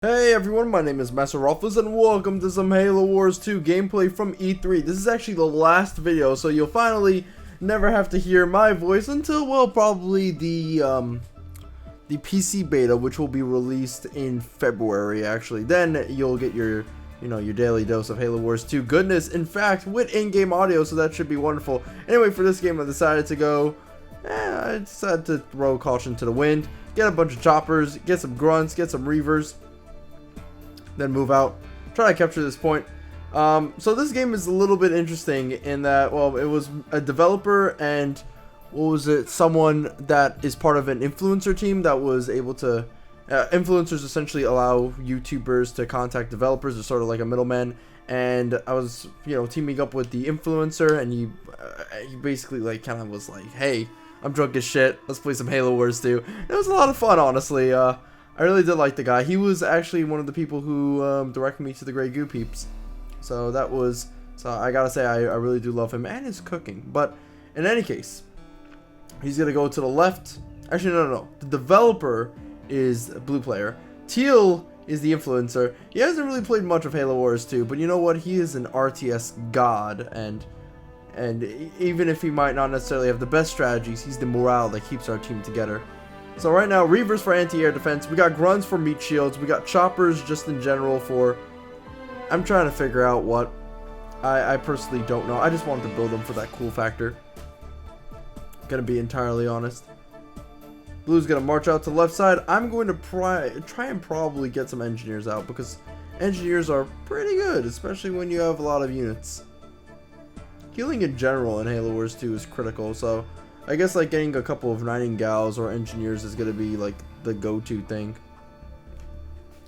Hey everyone, my name is Masterofroflness and welcome to some Halo Wars 2 gameplay from E3. This is actually the last video, so you'll finally never have to hear my voice until, well, probably the PC beta, which will be released in February, actually. Then you'll get your daily dose of Halo Wars 2 goodness, in fact, with in-game audio, so that should be wonderful. Anyway, for this game, I decided to throw caution to the wind, get a bunch of choppers, get some grunts, get some reavers, then move out, try to capture this point. So this game is a little bit interesting in that, well, it was a developer and someone that is part of an influencer team that was able to influencers essentially allow YouTubers to contact developers. It's sort of like a middleman, and I was teaming up with the influencer, and he basically like kind of was like, hey, I'm drunk as shit, let's play some Halo Wars 2. It was a lot of fun, honestly. I really did like the guy. He was actually one of the people who directed me to the Grey Goo Peeps. So I gotta say, I really do love him and his cooking. But in any case, he's gonna go to the left. Actually, no. The developer is a blue player. Teal is the influencer. He hasn't really played much of Halo Wars 2, but you know what? He is an RTS god, and even if he might not necessarily have the best strategies, he's the morale that keeps our team together. So right now, Reavers for anti-air defense, we got Grunts for meat shields, we got Choppers just in general for... I'm trying to figure out what. I personally don't know. I just wanted to build them for that cool factor. Gonna be entirely honest. Blue's gonna march out to the left side. I'm going to try and probably get some engineers out, because engineers are pretty good, especially when you have a lot of units. Healing in general in Halo Wars 2 is critical, so... I guess like getting a couple of nightingales or engineers is gonna be like the go-to thing.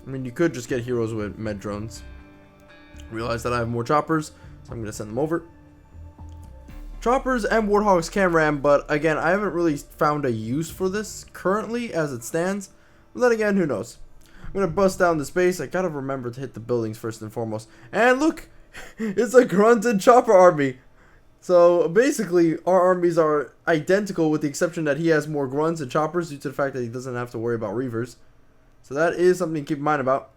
I mean, you could just get heroes with med drones. Realize that I have more choppers, so I'm gonna send them over. Choppers and warthogs can ram, but again, I haven't really found a use for this currently as it stands. But then again, who knows? I'm gonna bust down this base. I gotta remember to hit the buildings first and foremost. And look, it's a grunted chopper army. So basically, our armies are identical with the exception that he has more grunts and choppers due to the fact that he doesn't have to worry about reavers. So that is something to keep in mind about.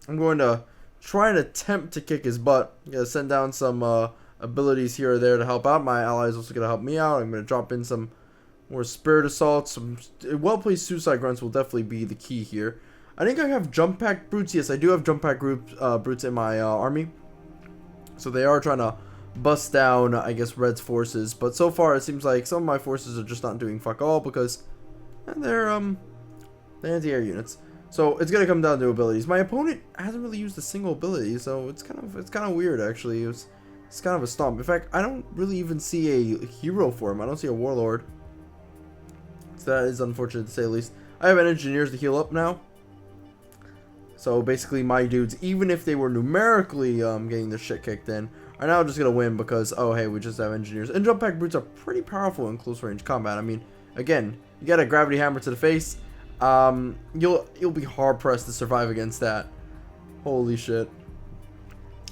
I'm going to try and attempt to kick his butt. I'm going to send down some abilities here or there to help out. My ally is also going to help me out. I'm going to drop in some more spirit assaults. Some well-placed suicide grunts will definitely be the key here. I think I have jump pack brutes. Yes, I do have jump pack brutes in my army. So they are trying to bust down, I guess, Red's forces, but so far it seems like some of my forces are just not doing fuck all because they're anti-air units. So it's gonna come down to abilities. My opponent hasn't really used a single ability, so it's kind of weird actually. It's kind of a stomp. In fact, I don't really even see a hero for him. I don't see a warlord. So that is unfortunate to say the least. I have an engineers to heal up now. So basically my dudes, even if they were numerically getting their shit kicked in, are now just gonna win because, oh hey, we just have engineers. And jump pack brutes are pretty powerful in close range combat. I mean, again, you get a gravity hammer to the face, you'll be hard pressed to survive against that. Holy shit.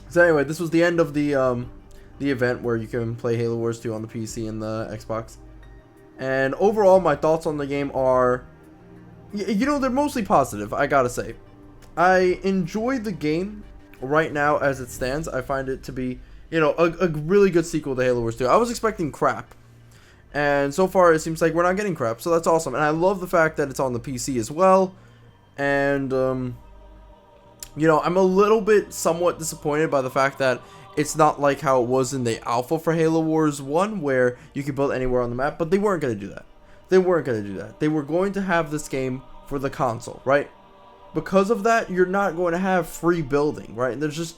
So anyway, this was the end of the event where you can play Halo Wars 2 on the PC and the Xbox. And overall, my thoughts on the game are, they're mostly positive, I gotta say. I enjoyed the game right now as it stands. I find it to be, a really good sequel to Halo Wars 2. I was expecting crap, and so far it seems like we're not getting crap, so that's awesome. And I love the fact that it's on the PC as well. And I'm a little bit somewhat disappointed by the fact that it's not like how it was in the alpha for Halo Wars 1, where you could build anywhere on the map. But they weren't going to do that. They weren't going to do that. They were going to have this game for the console, right? Because of that, you're not going to have free building, right? And there's just...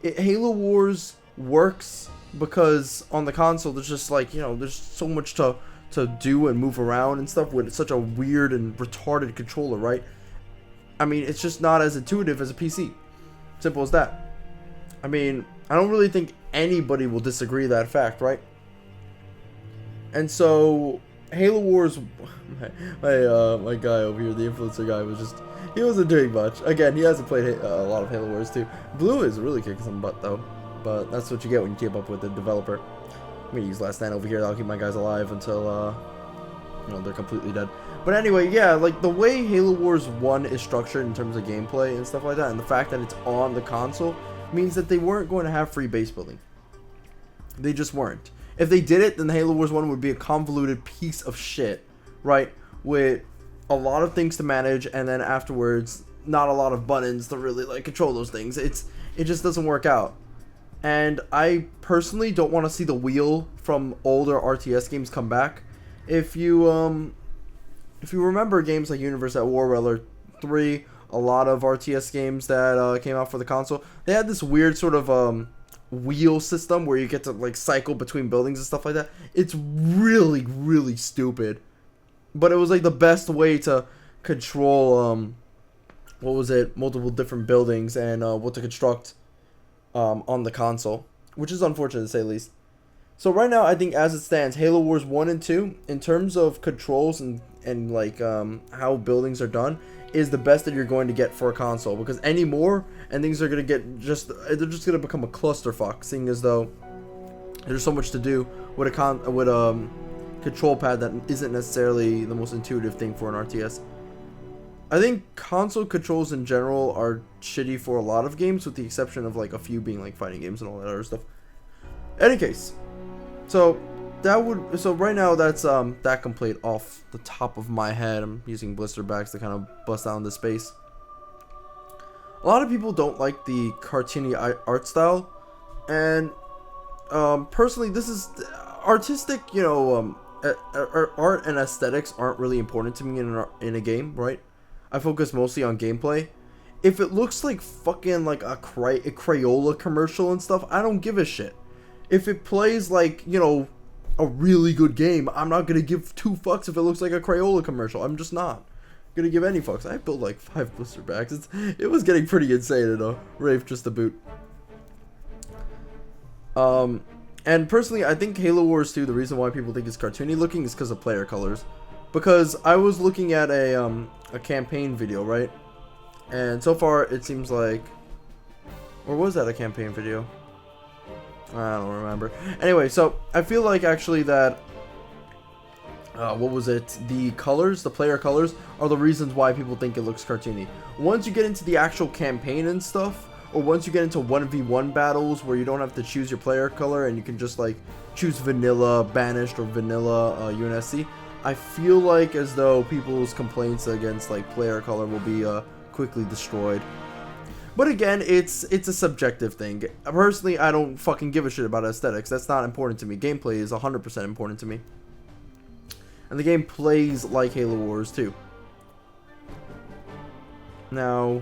Halo Wars works because on the console, there's just like, there's so much to do and move around and stuff with such a weird and retarded controller, right? I mean, it's just not as intuitive as a PC. Simple as that. I mean, I don't really think anybody will disagree with that fact, right? And so, Halo Wars... My guy over here, the influencer guy, he wasn't doing much. Again, he hasn't played a lot of Halo Wars 2. Blue is really kicking some butt, though. But that's what you get when you team up with the developer. I'm going to use Last Stand over here. That'll keep my guys alive until You know, they're completely dead. But anyway, yeah, like the way Halo Wars 1 is structured in terms of gameplay and stuff like that, and the fact that it's on the console means that they weren't going to have free base building. They just weren't. If they did it, then Halo Wars 1 would be a convoluted piece of shit, right? With a lot of things to manage, and then afterwards, not a lot of buttons to really like control those things. It just doesn't work out. And I personally don't want to see the wheel from older RTS games come back. If you remember games like Universe at War, Realer 3, a lot of RTS games that came out for the console, they had this weird sort of wheel system where you get to like cycle between buildings and stuff like that. It's really, really stupid, but it was like the best way to control multiple different buildings and what to construct on the console, which is unfortunate to say the least. So right now, I think as it stands, Halo Wars 1 and 2, in terms of controls and like how buildings are done, is the best that you're going to get for a console, because any more and things are going to get they're just going to become a clusterfuck, seeing as though there's so much to do with a control pad that isn't necessarily the most intuitive thing for an RTS. I think console controls in general are shitty for a lot of games, with the exception of like a few being like fighting games and all that other stuff. Any case, so right now that's that complete off the top of my head. I'm using blister bags to kind of bust down the space. A lot of people don't like the cartoony art style, and personally, this is artistic. You know, art and aesthetics aren't really important to me in a game, right? I focus mostly on gameplay. If it looks like fucking like a Crayola commercial and stuff, I don't give a shit. If it plays like, you know, a really good game, I'm not gonna give 2 fucks if it looks like a Crayola commercial. I'm just not gonna give any fucks. I built like 5 blister bags. It was getting pretty insane in a rave just to boot. And personally, I think Halo Wars 2, the reason why people think it's cartoony looking is because of player colors. Because I was looking at a campaign video, right? And so far it seems like, or was that a campaign video? I don't remember. Anyway, so I feel like actually that what was it? The colors, the player colors, are the reasons why people think it looks cartoony. Once you get into the actual campaign and stuff, or once you get into 1v1 battles where you don't have to choose your player color and you can just like choose vanilla banished or vanilla UNSC, I feel like as though people's complaints against like player color will be quickly destroyed. But again, it's a subjective thing. Personally, I don't fucking give a shit about aesthetics. That's not important to me. Gameplay is 100% important to me. And the game plays like Halo Wars 2. Now,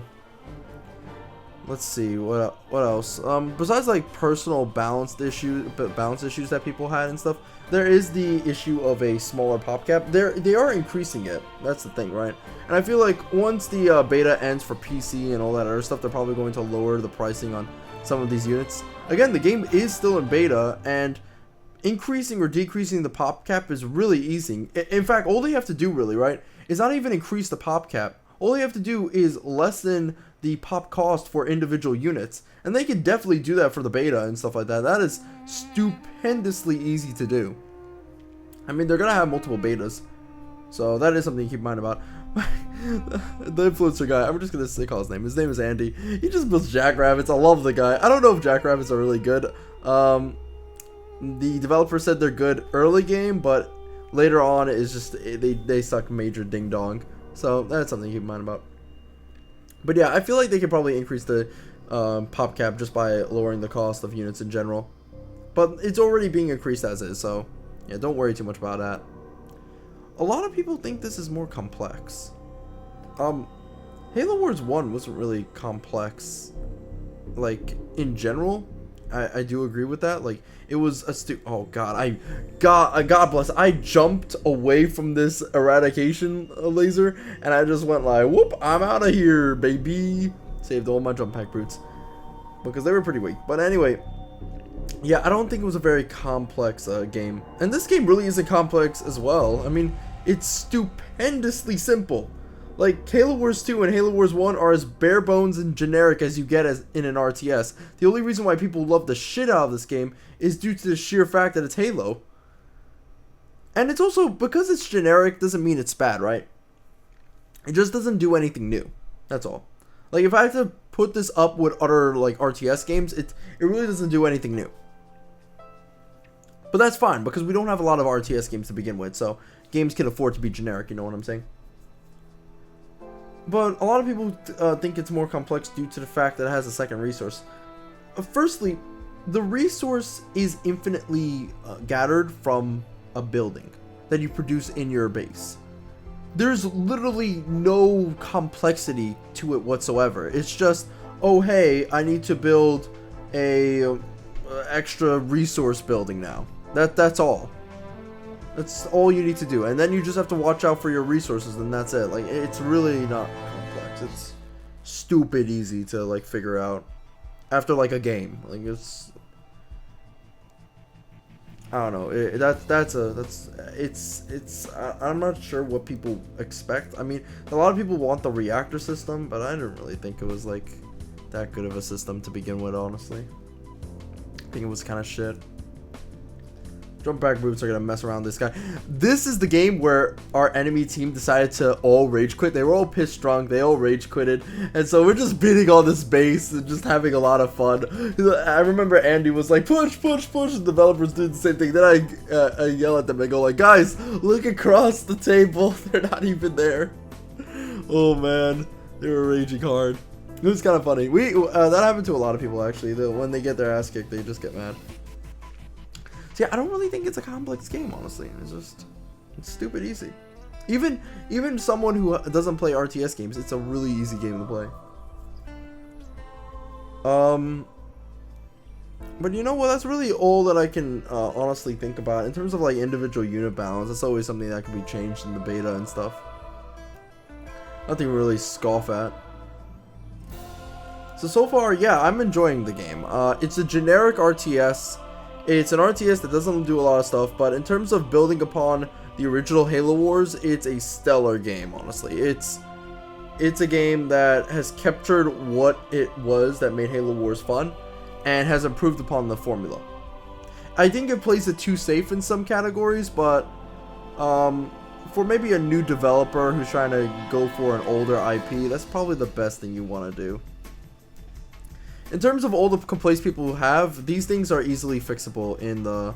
let's see what else. Besides like personal balance issues that people had and stuff, there is the issue of a smaller pop cap. They are increasing it. That's the thing, right? And I feel like once the beta ends for PC and all that other stuff, they're probably going to lower the pricing on some of these units. Again, the game is still in beta, and increasing or decreasing the pop cap is really easy. In fact, all they have to do really, right, is not even increase the pop cap. All they have to do is lessen the pop cost for individual units, and they can definitely do that for the beta and stuff like that. That is stupendously easy to do. I mean, they're gonna have multiple betas, so that is something to keep in mind about. The influencer guy, I'm just gonna call his name. His name is Andy. He just builds jackrabbits. I love the guy. I don't know if jackrabbits are really good. The developer said they're good early game, but later on it's just they suck major ding dong. So that's something to keep in mind about. But yeah, I feel like they could probably increase the pop cap just by lowering the cost of units in general. But it's already being increased as is, so yeah, don't worry too much about that. A lot of people think this is more complex. Halo Wars 1 wasn't really complex, like, in general. I do agree with that. Like, it was a oh god, God bless, I jumped away from this eradication laser, and I just went like, whoop, I'm out of here, baby. Saved all my jump pack brutes, because they were pretty weak. But anyway, yeah, I don't think it was a very complex game. And this game really isn't complex as well. I mean, it's stupendously simple. Like, Halo Wars 2 and Halo Wars 1 are as bare bones and generic as you get as in an RTS. The only reason why people love the shit out of this game is due to the sheer fact that it's Halo. And it's also, because it's generic doesn't mean it's bad, right? It just doesn't do anything new. That's all. Like, if I have to put this up with other, like, RTS games, it really doesn't do anything new. But that's fine, because we don't have a lot of RTS games to begin with, so games can afford to be generic, you know what I'm saying? But a lot of people think it's more complex due to the fact that it has a second resource. Firstly, the resource is infinitely gathered from a building that you produce in your base. There's literally no complexity to it whatsoever. It's just, oh hey, I need to build a extra resource building now. That's all. That's all you need to do, and then you just have to watch out for your resources, and that's it. Like, it's really not complex. It's stupid easy to like figure out after like a game. Like, it's, I don't know. I'm not sure what people expect. I mean, a lot of people want the reactor system, but I didn't really think it was like that good of a system to begin with, honestly. I think it was kind of shit. Jump back boots are gonna mess around this guy. This is the game where our enemy team decided to all rage quit. They were all pissed drunk. They all rage quitted. And so we're just beating on this base and just having a lot of fun. I remember Andy was like, push, push, push. The developers do the same thing. Then I yell at them and go like, guys, look across the table. They're not even there. Oh man, they were raging hard. It was kind of funny. That happened to a lot of people actually. When they get their ass kicked, they just get mad. Yeah, I don't really think it's a complex game, honestly. It's stupid easy. Even someone who doesn't play RTS games, it's a really easy game to play. But you know what? That's really all that I can honestly think about in terms of like individual unit balance. That's always something that can be changed in the beta and stuff. Nothing to really scoff at. So far, yeah, I'm enjoying the game. It's a generic RTS. It's an RTS that doesn't do a lot of stuff, but in terms of building upon the original Halo Wars, it's a stellar game, honestly. It's a game that has captured what it was that made Halo Wars fun, and has improved upon the formula. I think it plays it too safe in some categories, but for maybe a new developer who's trying to go for an older IP, that's probably the best thing you want to do. In terms of all the complaints people have, these things are easily fixable in the,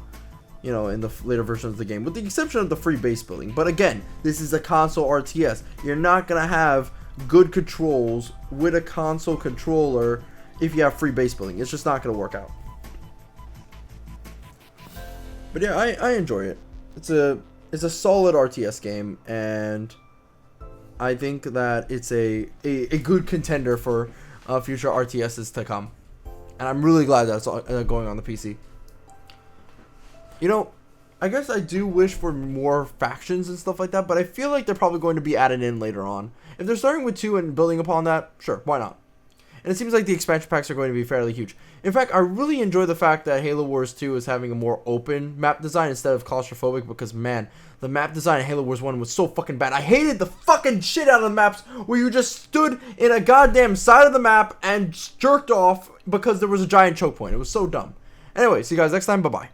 in the later versions of the game, with the exception of the free base building. But again, this is a console RTS. You're not gonna have good controls with a console controller if you have free base building. It's just not gonna work out. But yeah, I enjoy it. It's a solid RTS game, and I think that it's a good contender for future RTSs to come, and I'm really glad that it's going on the PC. I guess I do wish for more factions and stuff like that, but I feel like they're probably going to be added in later on. If they're starting with 2 and building upon that, sure, why not? And it seems like the expansion packs are going to be fairly huge. In fact, I really enjoy the fact that Halo Wars 2 is having a more open map design instead of claustrophobic, because man, the map design in Halo Wars 1 was so fucking bad. I hated the fucking shit out of the maps where you just stood in a goddamn side of the map and jerked off because there was a giant choke point. It was so dumb. Anyway, see you guys next time. Bye-bye.